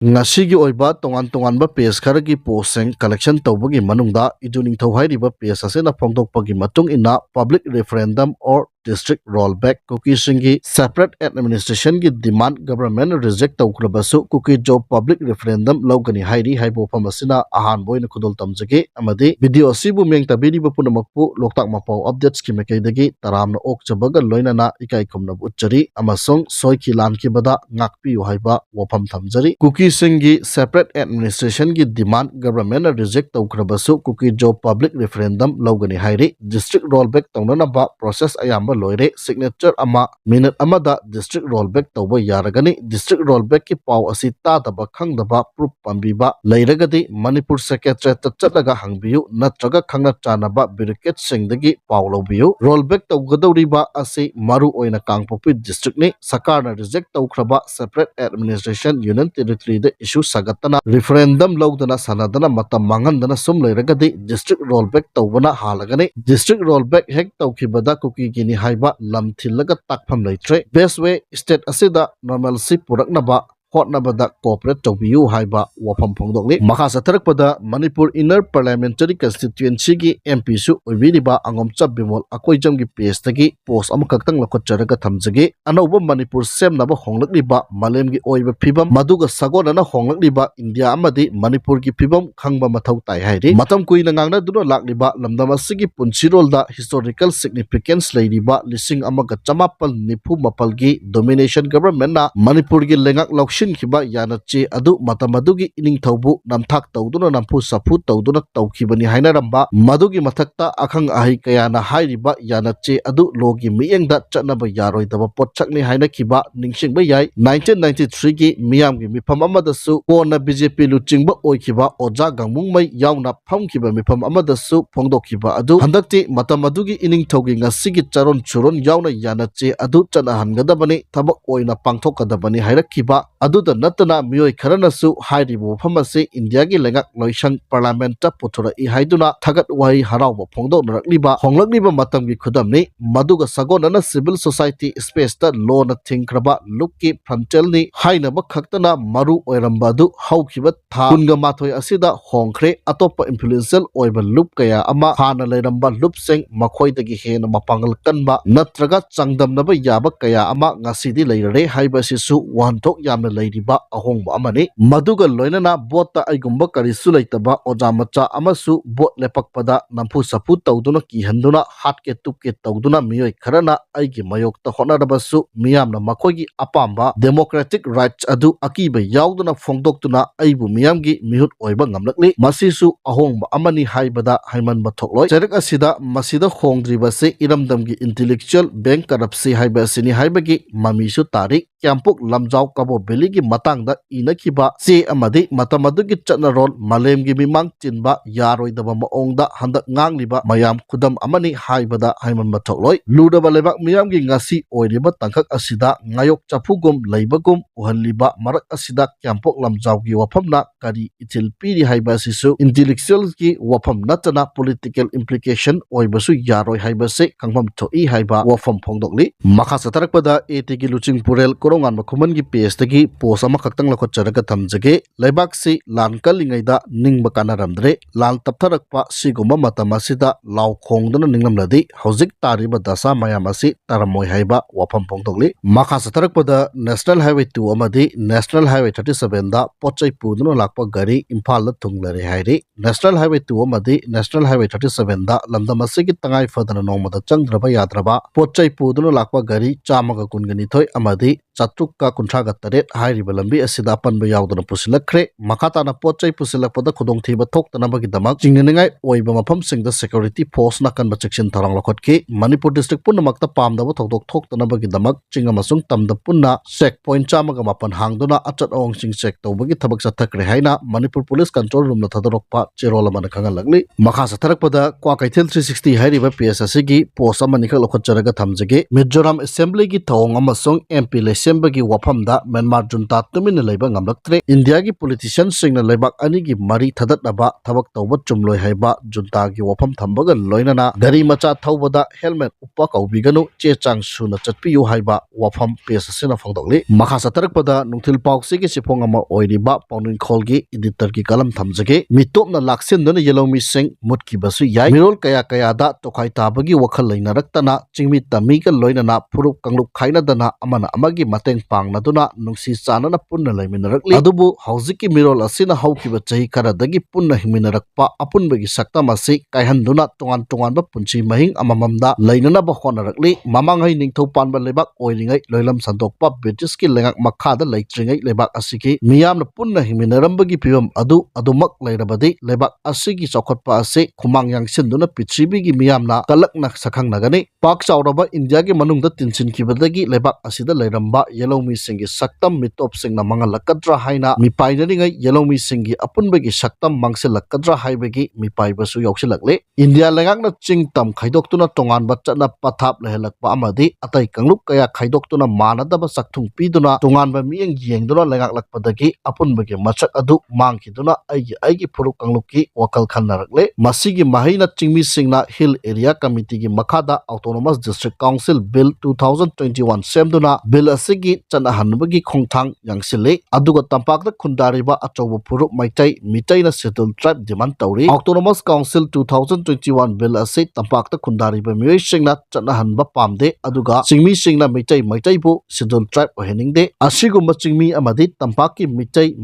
ngasi gi oiba tongan tongan ba page khara gi post collection tawbagi manungda iduning thau hairiba page asena phongdokpagi matung ina public referendum or district rollback cookie singi separate administration gi demand government reject tawkrabasu cookie job public referendum lawgani hairi haibo phamasina ahan boina khudol tamjage amadi video sibu meng tabiri ba punamakpu loktak mapau updates ki mekaidagi taramna okchabaga loinana ikai khumna uchari amasong soiki lan ki bada ngakpi haiba wafam thamjari cookie singi separate administration gi demand government reject tawkrabasu cookie job public referendum lawgani hairi district rollback tawnana ba process ayam loire signature ama minute amada district rollback tawba yaragani district rollback ki paw asi ta daba khangdaba proof pambiba leiragadi manipur secretariat tatlaga hangbiyu natraga khangna chanaba birket singdagi paw lobiyu rollback tawgadawriba asi maru oina kangpopi district ni sakarna reject tawkraba separate administration union territory de issue sagatana referendum lawdana sanadana matam mangandana sum leiragadi district rollback tawbana halagani district rollback hek tawkhibada cookie gini haiba lam thillaga takpham leitre best way state asida normalcy puraknaba hotnabada cooperate tawbiyu haiba wafam phongdokni makha satharakpada manipur inner parliamentary constituency gi mp su oibiriba angomcha bimol akoijam gi page tagi post amakaktang lakhotcharaga thamjage anoba manipur semnaba honglakliba malem gi oiba phibam maduga sagonana honglakliba india amadi manipur gi phibam khangba mathau tai hairi matam kuina ngangna duno lakliba lamdam asigi punchirolda historical significance leiriba lising amaga chamapal nifu mapal gi domination government na manipur gi lengak khiba yanache adu matamadugi ining thaubu namthak tawduna nampu sapu tawduna tawkhibani hainaramba madugi mathakta akhang ahi kayana hairiba yanache adu logi miyengda chatnaba yaroidaba potchakni hainakhiba ningsingba yai 1993 gi miyamgi mifam amadasu kona bjp luchingba oikhiba oja gangmungmai yauna phamkhiba mifam amadasu phongdokhiba adu handakti matamadugi ining thaugi ngasigi charon churon yauna yanache adu chana hangadabani thabak oina pangthokadabani hairakhiba aduda natana miyoi kharanasu hairibu phamase india gi lengak loisang parliament ta puthura I haiduna thagat wai harawba phongdok narakliba honglakliba matam gi khudamni maduga sagonana civil society space ta law na thingkraba lukki frontal ni hainaba khaktana maru oiramba du haukhiba tha kunga mathoi asida hongkhre atopa influential oiba loop kaya ama hana leiramba loop seng makhoidagi hena mapangal kanba natraga changdamnaba yaba kaya ama ngasidi leirare haiba sisu wanthok yamna leiriba ahongba amani maduga loinana bota aigumba karisu leitaba oja macha amasu bot lepakpada nampu sapu tawduna ki handuna hatke tupke tawduna miyoi kharana aigi mayokta honarabasu miyamna makhoigi apamba democratic rights adu akiba yauduna phongdoktuna aibu miyamgi mihut oiba ngamlakli masisu ahongba amani haibada haimanba thokloi cherak asida masida hongdribase iramdamgi intellectual bank corruption haiba sini haibagi mamisu tarik Kyampuk lamjau kabo beligi matangda inakhiba che amadi matamadugi chatnaron malemgi mimang chinba yaroidaba maongda handak ngangliba mayam khudam amani haibada haiman mathokloi ludaba lebak miyamgi ngasi oiriba tangkhak asida ngayok chapugum leibagum uhalliba marak asida Kyampuk lamjaugi wafamna kari itil piri haiba sisu intellectual ki wafam natana political implication oibasu yaroi haibase kangmam thoi haiba wafam phongdokli makha satarakpada etigi luching purel korongan makhuman gi page tagi post ama kaktang lakhotcharaga thamjage laibak si lan kalingaida ningba kanaramdre lan taptharakpa siguma matama sida law khongdana ninglamladi hojik tariba dasa mayam asi taramoi haiba wafam phongdokli makha satarakpada national highway 2 amadi national highway 37 da pochai puduna lakpa gari imphal la thunglare hairi national highway 2 amadi national highway 37 da lamdam asigi tangai fadana nongmada changdraba yadraba pochai puduna lakpa gari chamaga kungani thoi amadi chatrukka kuntraga taret hairiba lambi asida panba yaudana pusilakre makhatana pochai pusilakpada khudong thiba thoktana bagi damak chingningai oiba mafam singda security force nakan ba section tharang lakhotki manipur district punamakta pamdaba thokdok thoktana bagi damak chinga masung tamda punna checkpoint chamaga mapan hangduna achat ong sing check tawbagi thabak sathakre haina manipur police control room na thadorokpa cherola man khangal lagli makha satharakpada kwa kaithel 360 hairiba PSSC gi post amani khak lakhotcharaga thamjage Mizoram assembly gi thawng amasung MP sembagi wafamda Myanmar junta tumina leiba ngamlaktre India gi politician singna leibak ani gi mari thadatnaba thabak tawba chumloi haiba junta gi wafam thambaga loinana gari macha thawbada helmet uppa kaubiganu chechang suna chatpiyu haiba wafam pes asina phangdokli makha satarakpada nungthil pauksi gi sipong ama oiriba paunin kholgi editor gi kalam thamjage mitopna laksin dona yelomi sing mutki basu yai mirol kaya kaya da tokhai tabagi wakhal leinaраktana chingmi tami ka loinana phurup kangluk khaina dana amana amagi mateng pangna duna nungsi chanana punna leiminarakli adubu haujiki mirol asina haukiba chahi karadagi punna himinarakpa apunbagi saktam asi kaihanduna tongan tongan ba punchi mahing amamamda leinana ba honarakli mamangai ningthau panba lebak oiringai loilam sandokpa british ki lengak makhada leitringai lebak asiki miyamna punna himinarambagi pibam adu adumak leirabadi lebak asigi chokotpa ase khumang yangsinduna pichibigi miyamna kalakna sakhang nagani pak chauraba india gi manungda tinsin kibadagi lebak asida leiramba yelomi singi saktam mitop singna mangalakadra haina mipainani yelomi singi apunbagi saktam mangselakadra haibagi mipaibasu yausilakle india lengakna chingtam khaidoktuna tongan bachana pathap lehelakpa amadi atai kangluk kaya khaidoktuna manadaba sakthung piduna tonganba miyeng yengduna lengaklakpadagi apunbagi machak adu mangkiduna aigi phuruk kanglukki wakal khannarakle masigi mahina chingmi singna hill area committee gi makhada autonomous district council bill 2021 semduna bill asigi chanahanbagi khongthang yangsile aduga tampakda khundariba achobu phuruk maitai mitaina settled tribe demand tawri autonomous council 2021 bill ase tampakta khundariba miyoi singna chanahanba pamde aduga chingmi singna maitai bu settled tribe oheningde asigumba chingmi amadi tampakki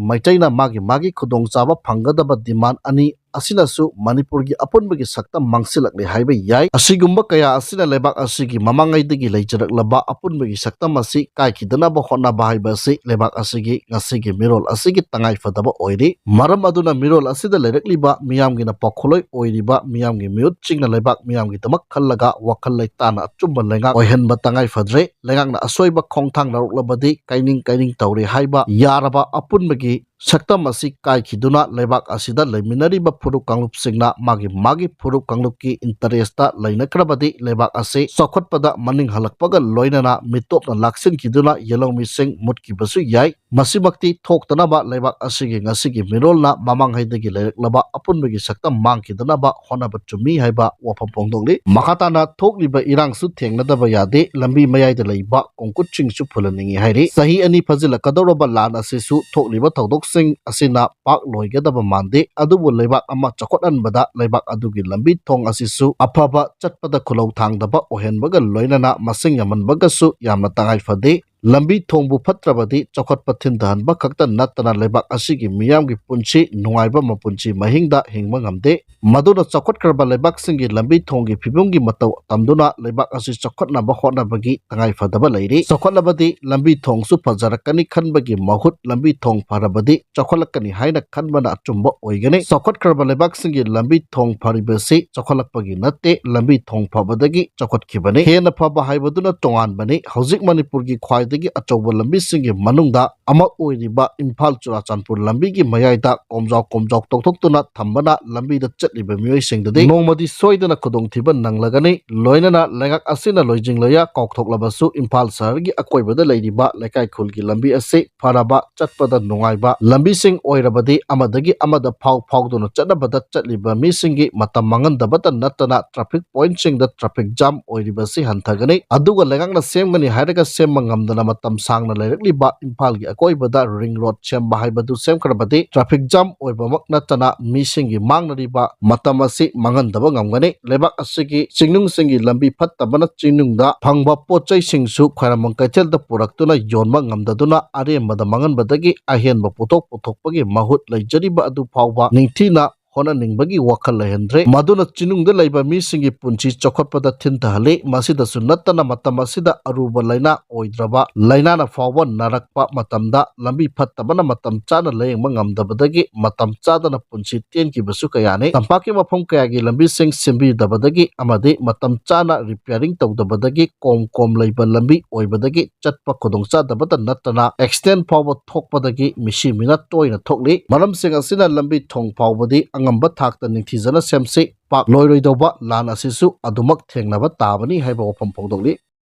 maitaina magi khudong chaba phangadaba demand ani asinasu manipur gi apunbagi sakta mangsilakle haiba yai asigumba kaya asina lebak asigi mamangai digi leicharaklaba apunbagi sakta masi kaikidana ba honna ba haiba si lebak asigi ngasigi mirol asigi tangai fadaba oiri maram aduna mirol asida leirakliba miyamgi na pokholoi oiriba miyamgi miyut chingna lebak miyamgi tamak khallaga wakhal leitana achumba lenga ohenba tangai fadre lengak na asoiba khongthang laruklabadi kaining tawri haiba yaraba apunbagi saktam asi kaikiduna lebak asida leiminariba phuruk kanglup singna magi phuruk kanglupki interesta leinakrabadi lebak ase sokhotpada maning halakpaga loinana mitopna laksin kiduna yelomi sing mutki basu yai masimakti thoktanaba lebak asigi ngasigi mirolna mamanghaidagi leiraklaba apunbagi saktam mangkidunaba honaba chumi haiba wafam pongdongli makhatana thokliba irangsu thengnadaba yade lambi mayaida leiba kongkutchingsu phulaningi hairi sahi ani phajilakadoraba lan asesu thokliba thodok sing asina pak loigadaba mande adubu lebak ama chakotanbada lebak adugi lambi thong asisu afaba chatpada khulou thangdaba ohenbaga loinana masing yamanbaga su yamna tangai fade lambi thongbu phatrabadi chokotpa thindahanba khakta natana lebak asigi miyamgi punchi nungaiba mapunchi mahingda hingma ngamde maduna chokotkraba lebak singi lambi thonggi phibumgi matau tamduna lebak asi chokotnaba honabagi tangai fadaba leiri chokotlabadi lambi thongsu phajarakani khanbagi mahut lambi thong pharabadi chokholakani haina khanbana achumba oigani chokotkraba lebak singi lambi thong pharibasi chokholakpagi natte lambi thong phabadagi chokotkhibani hena phaba haibaduna tonganbani hojik manipurgi khwai dagi achoba lambi singi manungda ama oiriba imphal churachandpur lambi gi mayaida komjok tokthokhtuna thambana lambi da chatliba miyoi singdadi nongmadi soidana khudong thiba nanglagani loinana lengak asina loijingloya kokthoklabasu imphal sahar gi akoibada leiriba lekai khulgi lambi ase pharaba chatpada nungaiba lambi sing oirabadi amadagi amada phawduna chatnabada chatliba mi singi matam mangandabata natana traffic point singda traffic jam oiribasi hanthagani aduga lengakna semgani hairaga semma ngamdana matam sangna leirakliba imphal gi akoibada ring road semba haibadu semkhrabadi traffic jam oibamak natana mi singi mangnariba matam asi mangandaba ngamgani lebak asigi chingnung singi lambi phattabana chingnungda phangba pochai singsu khairamang kaithelda puraktuna yonma ngamdaduna arembada manganbadagi ahenba puthokpagi mahut leijariba adu phawba ningthina hona ningbagi wakhal lehendre maduna chinungda leiba mi singi punchi chokotpada thintahale masida sunnatana matam asida aruba laina oidraba laina na phawba narakpa matamda lambi phattabana matam chana leyengma ngamdabadagi matam chadana punchi tenki basu kayane tampaki mafam kayagi lambi sing simbi dabadagi amadi matam chana repairing tawdabadagi kom leiba lambi oibadagi chatpa khudongcha dabada natana extend phawba thokpadagi misi minat toina thokli maram sing asina lambi thong phawbadi ngamba thakta ningthijana semse pak loiroidawba lan asisu adumak thengnaba tabani haiba wafam phongdokli